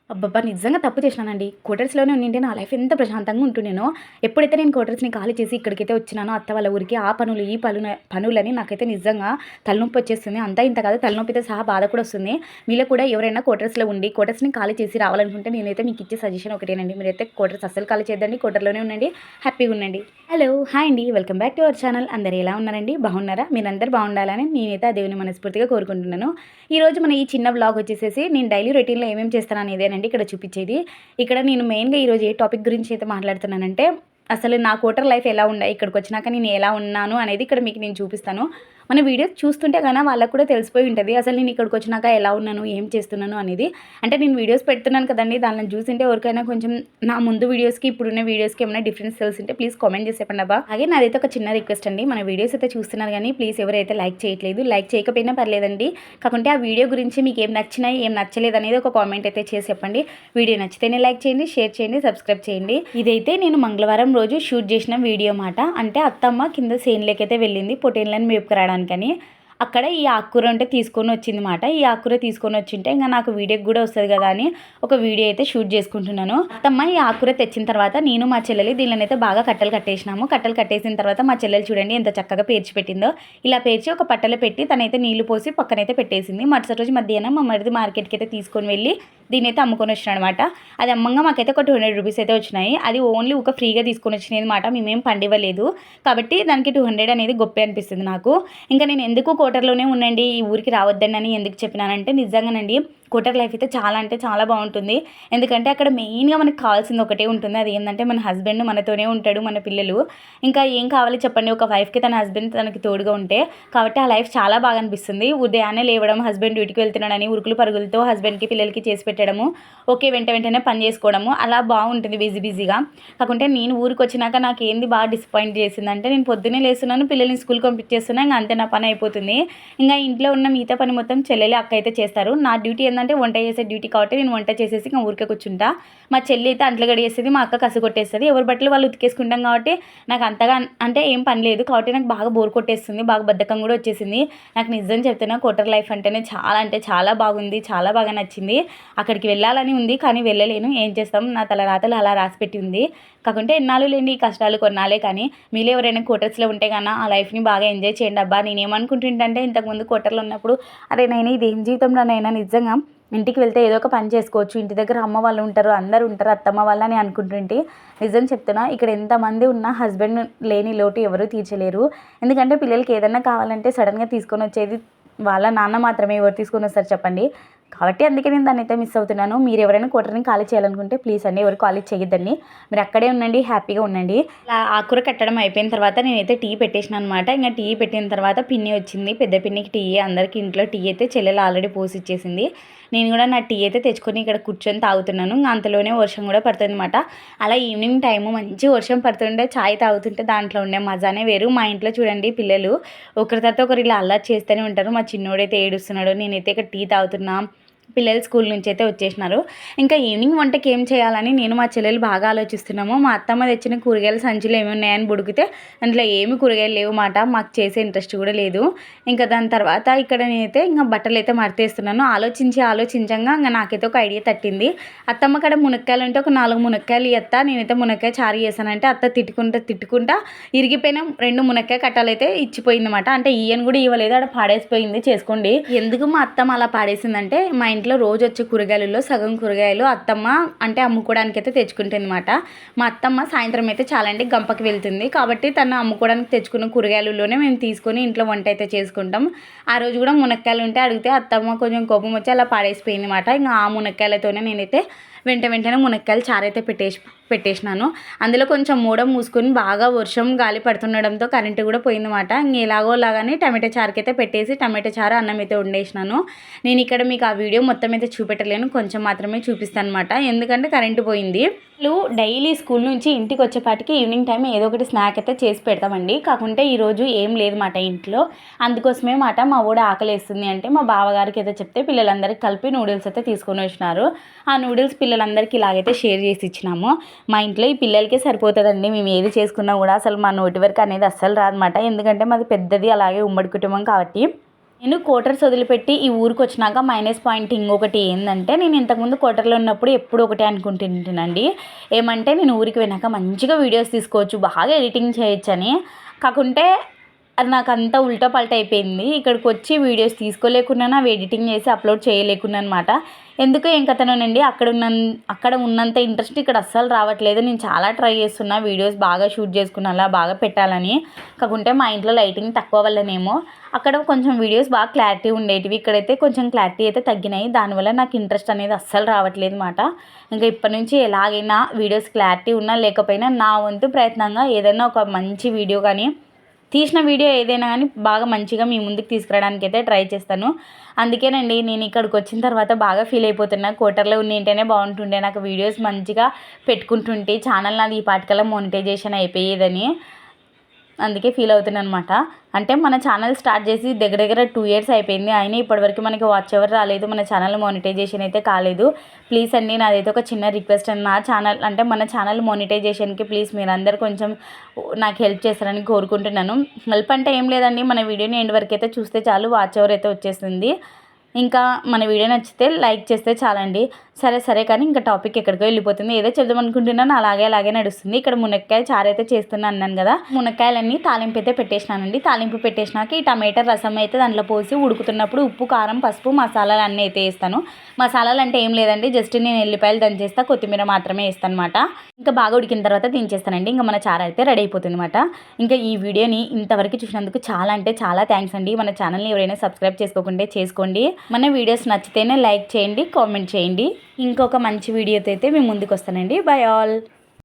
అబ్బబ్బా! నిజంగా తప్పు చేసినానండి. క్వార్టర్స్‌లోనే ఉండింటే నా లైఫ్ ఎంత ప్రశాంతంగా ఉంటుండేనో. ఎప్పుడైతే నేను క్వార్టర్స్‌ని ఖాళీ చేసి ఇక్కడికైతే వచ్చినానో అత్త వాళ్ళ ఊరికి, ఆ పనులు, ఈ పనులని నాకైతే నిజంగా తలనొప్పొచ్చేస్తుంది. అంతా ఇంత కాదు, తలనొప్పితో సహా బాధ కూడా వస్తుంది. మీలో కూడా ఎవరైనా క్వార్టర్స్‌లో ఉండి, క్వార్టర్స్‌ని ఖాళీ చేసి రావాలనుకుంటే నేనైతే మీకిచ్చే సజెషన్ ఒకటేనండి. మీరైతే క్వార్టర్స్ అస్సలు ఖాళీ చేయొద్దండి. క్వార్టర్‌లోనే ఉండండి. హ్యాపీగా ఉండండి. హలో! హాయ్ అండి. Welcome back to our channel. అందరూ ఎలా ఉన్నారండి? బాగున్నారా? మీరందరూ బాగుండాలని నేనైతే ఆ దేవుని మనస్ఫూర్తిగా కోరుకుంటున్నాను. ఈరోజు మన ఈ చిన్న వ్లాగ్ వచ్చేసేసి నేను డైలీ రొటీన్‌లో ఏమేమి చేస్తాననేదేనండి ఇక్కడ చూపిచ్చేది. ఇక్కడ నేను మెయిన్‌గా ఈరోజు ఏ టాపిక్ గురించి అయితే మాట్లాడుతున్నానంటే, అసలు నా క్వార్టర్ లైఫ్ ఎలా ఉండే, ఇక్కడికొచ్చినాక నేను ఎలా ఉన్నాను అనేది ఇక్కడ మీకు నేను చూపిస్తాను. మన వీడియోస్ చూస్తుంటే గాన వాళ్ళకి కూడా తెలిసిపోయి ఉంటది. అసలు నేను ఇక్కడికొచ్చినాక ఎలా ఉన్నాను, ఏం చేస్తున్నాను అనేది. అంటే నేను వీడియోస్ పెడుతున్నాను కదండీ! దానిని చూసింటే ఎవరికైనా కొంచెం నా ముందు వీడియోస్‌కి, ఇప్పుడున్న వీడియోస్‌కి ఏమైనా డిఫరెన్స్ తెలిసుంటే ప్లీజ్ కామెంట్ చేసి చెప్పండి అబ్బా! అలాగే నాదైతే ఒక చిన్న రిక్వెస్ట్ అండి. మన వీడియోస్ అయితే చూస్తున్నారు గానీ ప్లీజ్ ఎవరైతే లైక్ చేయట్లేదు, లైక్ చేయకపోయినా పర్లేదండి. కాకుంటే ఆ వీడియో గురించి మీకు ఏం నచ్చినాయి, ఏం నచ్చలేదు అనేది ఒక కామెంట్ అయితే చేసి చెప్పండి. వీడియో నచ్చితేనే లైక్ చేయండి, షేర్ చేయండి, సబ్స్క్రైబ్ చేయండి. ఇదైతే నేను మంగళవారం రోజు షూట్ చేసిన వీడియో మాట. అంటే అత్తమ్మ కింద చేనులోకైతే వెళ్ళింది పొట్టేళ్ళని మేపుకురావడానికని. అక్కడ ఈ ఆకుకూర ఉంటే తీసుకొని వచ్చిందన్నమాట. ఈ ఆకుకూర తీసుకొని వచ్చింటే ఇంక నాకు వీడియోకి కూడా వస్తుంది కదా అని ఒక వీడియో అయితే షూట్ చేసుకుంటున్నాను. అత్తమ్మ ఈ ఆకుకూర తెచ్చిన తర్వాత నేను మా చెల్లెలి దీనినైతే బాగా కట్టలు కట్టేసినాము. కట్టలు కట్టేసిన తర్వాత మా చెల్లెలు చూడండి ఎంత చక్కగా పేర్చి పెట్టిందో. ఇలా పేర్చి ఒక పట్టలో పెట్టి తనైతే నీళ్లు పోసి పక్కనైతే పెట్టేసింది. మరుసటి రోజు మధ్యాహ్నం మా మరిది మార్కెట్కి అయితే తీసుకొని వెళ్ళి దీనైతే అమ్ముకొని వచ్చినాడు అనమాట. అది అమ్మంగా మాకైతే ఒక 200 రూపీస్ అయితే వచ్చినాయి. అది ఓన్లీ ఒక ఫ్రీగా తీసుకొని వచ్చినది అనమాట. మేమేం పండివ్వలేదు కాబట్టి దానికి 200 అనేది గొప్పే అనిపిస్తుంది నాకు. ఇంకా నేను ఎందుకు కోటర్లోనే ఉండండి, ఈ ఊరికి రావద్దండి అని ఎందుకు చెప్పినానంటే నిజంగానండి కోటర్ లైఫ్ అయితే చాలా అంటే చాలా బాగుంటుంది. ఎందుకంటే అక్కడ మెయిన్గా మనకు కావాల్సింది ఒకటే ఉంటుంది. అది ఏంటంటే మన హస్బెండ్ మనతోనే ఉంటాడు, మన పిల్లలు. ఇంకా ఏం కావాలి చెప్పండి, ఒక వైఫ్కి తన హస్బెండ్ తనకి తోడుగా ఉంటే. కాబట్టి ఆ లైఫ్ చాలా బాగా అనిపిస్తుంది. ఉదయాన్నే లేవడం, హస్బెండ్ డ్యూటీకి వెళ్తున్నాడని ఉరుకులు పరుగులతో హస్బెండ్కి పిల్లలకి చేసి పెట్టడము, ఓకే వెంటనే పని చేసుకోవడము, అలా బాగుంటుంది బిజీగా. కాకుంటే నేను ఊరికి వచ్చినాక నాకు ఏంది బాగా డిసప్పాయింట్ చేసిందంటే నేను పొద్దున్నే లేస్తున్నాను, పిల్లల్ని స్కూల్కి పంపించేస్తున్నా, ఇంకా అంతే నా పని అయిపోతుంది. ఇంకా ఇంట్లో ఉన్న మిగతా పని మొత్తం చెల్లెలు అక్క అయితే చేస్తారు. నా డ్యూటీ ఏంటంటే వంట చేసే డ్యూటీ కాబట్టి నేను వంట చేసేసి ఇంకా ఊరికే కూర్చుంటా. మా చెల్లి అయితే అంట్లు గడిగేస్తుంది, మా అక్క కసు కొట్టేస్తుంది. ఎవరి బట్టలు వాళ్ళు ఉతికేసుకుంటాం కాబట్టి నాకు అంతగా అంటే ఏం పని లేదు. కాబట్టి నాకు బాగా బోర్ కొట్టేస్తుంది, బాగా బద్ధకం కూడా వచ్చేసింది. నాకు నిజం చెప్తున్నా క్వార్టర్ లైఫ్ అంటేనే చాలా అంటే చాలా బాగుంది, చాలా బాగా నచ్చింది. అక్కడికి వెళ్ళాలని ఉంది కానీ వెళ్ళలేను. ఏం చేస్తాం, నా తలరాతలు అలా రాసిపెట్టి ఉంది. కాకుంటే ఎన్నాళ్ళు లేండి ఈ కష్టాలు కొన్నాళ్ళే. కానీ మీలో ఎవరైనా క్వార్టర్స్లో ఉంటే కన్నా ఆ లైఫ్ని బాగా ఎంజాయ్ చేయండి అబ్బా. నేనేమనుకుంటుంటే ఇంతకుముందు క్వార్టర్లో ఉన్నప్పుడు అరే నైనా ఇదేం జీవితంలోనైనా నిజంగా ఇంటికి వెళ్తే ఏదో ఒక పని చేసుకోవచ్చు, ఇంటి దగ్గర అమ్మ వాళ్ళు ఉంటారు, అందరూ ఉంటారు, అత్తమ్మ వాళ్ళు అని అనుకుంటుంటే నిజం చెప్తున్నా ఇక్కడ ఎంతమంది ఉన్నా హస్బెండ్ లేని లోటు ఎవరూ తీర్చలేరు. ఎందుకంటే పిల్లలకి ఏదైనా కావాలంటే సడన్గా తీసుకొని వచ్చేది వాళ్ళ నాన్న మాత్రమే. ఎవరు తీసుకొని వస్తారు చెప్పండి. కాబట్టి అందుకే నేను దాన్ని అయితే మిస్ అవుతున్నాను. మీరు ఎవరైనా క్వార్టర్ని ఖాళీ చేయాలనుకుంటే ప్లీజ్ అండి ఎవరు ఖాళీ చేయొద్దండి. మీరు అక్కడే ఉండండి, హ్యాపీగా ఉండండి. అలా ఆకుకూర కట్టడం అయిపోయిన తర్వాత నేనైతే టీ పెట్టేసిన అనమాట. ఇంకా టీ పెట్టిన తర్వాత పిన్ని వచ్చింది, పెద్ద పిన్నికి టీ. అందరికీ ఇంట్లో టీ అయితే చెల్లెలు ఆల్రెడీ పోసి ఇచ్చేసింది. నేను కూడా నా టీ అయితే తెచ్చుకొని ఇక్కడ కూర్చొని తాగుతున్నాను. ఇంకా అంతలోనే వర్షం కూడా పడుతుంది అనమాట. అలా ఈవినింగ్ టైము మంచి వర్షం పడుతుంటే ఛాయ్ తాగుతుంటే దాంట్లో ఉండే మజానే వేరు. మా ఇంట్లో చూడండి పిల్లలు ఒకరి తర్వాత ఒకరు ఇలా అల్లరి చేస్తూనే ఉంటారు. మా చిన్నోడైతే ఏడుస్తున్నాడు, నేనైతే ఇక్కడ టీ తాగుతున్నా. పిల్లలు స్కూల్ నుంచి అయితే వచ్చేసినారు. ఇంకా ఈవినింగ్ వంటకి ఏం చేయాలని నేను మా చెల్లెలు బాగా ఆలోచిస్తున్నాము. మా అత్తమ్మ తెచ్చిన కూరగాయల సంచులు ఏమి ఉన్నాయని బుడికితే అందులో ఏమి కూరగాయలు లేవు మాట. మాకు చేసే ఇంట్రెస్ట్ కూడా లేదు. ఇంకా దాని తర్వాత ఇక్కడ నేనైతే ఇంకా బట్టలు అయితే మడతేస్తున్నాను. ఆలోచించంగా ఇంకా నాకైతే ఒక ఐడియా తట్టింది. అత్తమ్మ కాడ మునక్కాయలు అంటే ఒక 4 మునక్కాయలు ఇస్తా, నేనైతే మునక్కాయ చారు చేశానంటే అత్త తిట్టుకుంటా ఇరిగిపోయిన 2 మునక్కాయ కట్టాలు అయితే ఇచ్చిపోయిందన్నమాట. అంటే ఈయన కూడా ఇవ్వలేదు, అక్కడ పాడేసిపోయింది, చేసుకోండి. ఎందుకు మా అత్తమ్మ అలా పాడేసిందంటే మా ఇంట్లో రోజు వచ్చే కూరగాయలలో సగం కూరగాయలు అత్తమ్మ అంటే అమ్ముకోవడానికి అయితే తెచ్చుకుంటుంది అనమాట. మా అత్తమ్మ సాయంత్రం అయితే చాలా అంటే గంపకి వెళ్తుంది కాబట్టి తను అమ్ముకోవడానికి తెచ్చుకున్న కూరగాయలలోనే మేము తీసుకొని ఇంట్లో వంట అయితే చేసుకుంటాం. ఆ రోజు కూడా మునక్కాయలు ఉంటే అడిగితే అత్తమ్మ కొంచెం కోపం వచ్చి అలా పాడేసిపోయింది అనమాట. ఇంకా ఆ మునక్కాయలతోనే నేనైతే వెంటనే మునక్కాయలు చారైతే పెట్టేసినాను. అందులో కొంచెం మూడ మూసుకొని బాగా వర్షం గాలి పడుతుండడంతో కరెంటు కూడా పోయిందన్నమాట. ఎలాగోలాగానే టమాటా చారుకైతే పెట్టేసి టమాటా చారు అన్నం అయితే వండేసినాను. నేను ఇక్కడ మీకు ఆ వీడియో మొత్తం అయితే చూపెట్టలేను, కొంచెం మాత్రమే చూపిస్తాను అనమాట. ఎందుకంటే కరెంటు పోయింది. డైలీ స్కూల్ నుంచి ఇంటికి వచ్చేపాటికి ఈవినింగ్ టైం ఏదో ఒకటి స్నాక్ అయితే చేసి పెడతామండి. కాకుంటే ఈరోజు ఏం లేదు మాట ఇంట్లో. అందుకోసమే మాట మా ఊడ ఆకలేస్తుంది అంటే మా బావగారికి అయితే చెప్తే పిల్లలందరికీ కలిపి నూడిల్స్ అయితే తీసుకొని వచ్చినారు. ఆ నూడిల్స్ పిల్లలందరికీ ఇలాగైతే షేర్ చేసి ఇచ్చినాము. మా ఇంట్లో ఈ పిల్లలకే సరిపోతుందండి. మేము ఏది చేసుకున్నా కూడా అసలు మా నోటి వరకు అనేది అస్సలు రాదన్నమాట. ఎందుకంటే మాది పెద్దది, అలాగే ఉమ్మడి కుటుంబం కాబట్టి నేను క్వార్టర్స్ వదిలిపెట్టి ఈ ఊరికి వచ్చినాక మైనస్ పాయింట్ ఇంకొకటి ఏంటంటే, నేను ఇంతకుముందు క్వార్టర్లో ఉన్నప్పుడు ఎప్పుడు ఒకటే అనుకుంటుంటానండి. ఏమంటే నేను ఊరికి వెళ్ళాక మంచిగా వీడియోస్ తీసుకోవచ్చు, బాగా ఎడిటింగ్ చేయొచ్చని. కాకుంటే అది నాకు అంతా ఉల్టా పల్టా అయిపోయింది. ఇక్కడికి వచ్చి వీడియోస్ తీసుకోలేకున్నాను, అవి ఎడిటింగ్ చేసి అప్లోడ్ చేయలేకున్నాను అనమాట. ఎందుకో ఏం కథనోనండి, అక్కడ ఉన్నంత ఇంట్రెస్ట్ ఇక్కడ అస్సలు రావట్లేదు. నేను చాలా ట్రై చేస్తున్నా వీడియోస్ బాగా షూట్ చేసుకుని అలా బాగా పెట్టాలని. కాకుంటే మా ఇంట్లో లైటింగ్ తక్కువ వల్లనేమో అక్కడ కొంచెం వీడియోస్ బాగా క్లారిటీ ఉండేటివి, ఇక్కడైతే కొంచెం క్లారిటీ అయితే తగ్గినాయి. దానివల్ల నాకు ఇంట్రెస్ట్ అనేది అస్సలు రావట్లేదు అనమాట. ఇంకా ఇప్పటి నుంచి ఎలాగైనా వీడియోస్ క్లారిటీ ఉన్నా లేకపోయినా నా వంతు ప్రయత్నంగా ఏదైనా ఒక మంచి వీడియో కానీ, తీసిన వీడియో ఏదైనా కానీ బాగా మంచిగా మీ ముందుకు తీసుకురావడానికి అయితే ట్రై చేస్తాను. అందుకేనండి నేను ఇక్కడికి వచ్చిన తర్వాత బాగా ఫీల్ అయిపోతున్నా, క్వార్టర్లో ఉంటేనే బాగుంటుండే, నాకు వీడియోస్ మంచిగా పెట్టుకుంటుంటే ఛానల్ నాది ఈ పాటికల్లా మోనిటైజేషన్ అయిపోయేదని అందుకే ఫీల్ అవుతున్నాను అనమాట. అంటే మన ఛానల్ స్టార్ట్ చేసి దగ్గర 2 years అయిపోయింది. అయినా ఇప్పటివరకు మనకి వాచ్ ఎవర్ రాలేదు, మన ఛానల్ మోనిటైజేషన్ అయితే కాలేదు. ప్లీజ్ అండి, నాదైతే ఒక చిన్న రిక్వెస్ట్ అండి, నా ఛానల్ అంటే మన ఛానల్ మోనిటైజేషన్కి ప్లీజ్ మీరందరూ కొంచెం నాకు హెల్ప్ చేస్తారని కోరుకుంటున్నాను. హెల్ప్ అంటే ఏం లేదండి, మన వీడియోని ఎండ్ వరకు అయితే చూస్తే చాలు, వాచ్ ఎవర్ అయితే వచ్చేస్తుంది. ఇంకా మన వీడియో నచ్చితే లైక్ చేస్తే చాలండి. సరే కానీ ఇంకా టాపిక్ ఎక్కడికో వెళ్ళిపోతుంది. ఏదో చెప్దాం అనుకుంటున్నాను, అలాగే నడుస్తుంది. ఇక్కడ మునక్కాయ చారు అయితే చేస్తున్నాను అన్నాను కదా, మునక్కాయలన్నీ తాలింపు అయితే పెట్టేసినానండి. తాలింపు పెట్టేసినాక ఈ టమాటా రసం అయితే దాంట్లో పోసి ఉడుకుతున్నప్పుడు ఉప్పు, కారం, పసుపు, మసాలాలు అన్నీ అయితే వేస్తాను. మసాలాలు అంటే ఏం లేదండి, జస్ట్ నేను ఎల్లిపాయలు దంచేస్తా, కొత్తిమీర మాత్రమే వేస్తాను అనమాట. ఇంకా బాగా ఉడికిన తర్వాత దించేస్తానండి. ఇంకా మన చారు అయితే రెడీ అయిపోతుంది అనమాట. ఇంకా ఈ వీడియోని ఇంతవరకు చూసినందుకు చాలా అంటే చాలా థ్యాంక్స్ అండి. మన ఛానల్ని ఎవరైనా సబ్స్క్రైబ్ చేసుకోకుంటే చేసుకోండి. మన వీడియోస్ నచ్చితేనే లైక్ చేయండి, కామెంట్ చేయండి. ఇంకొక మంచి వీడియోతో అయితే మేము ముందుకు వస్తానండి. By all.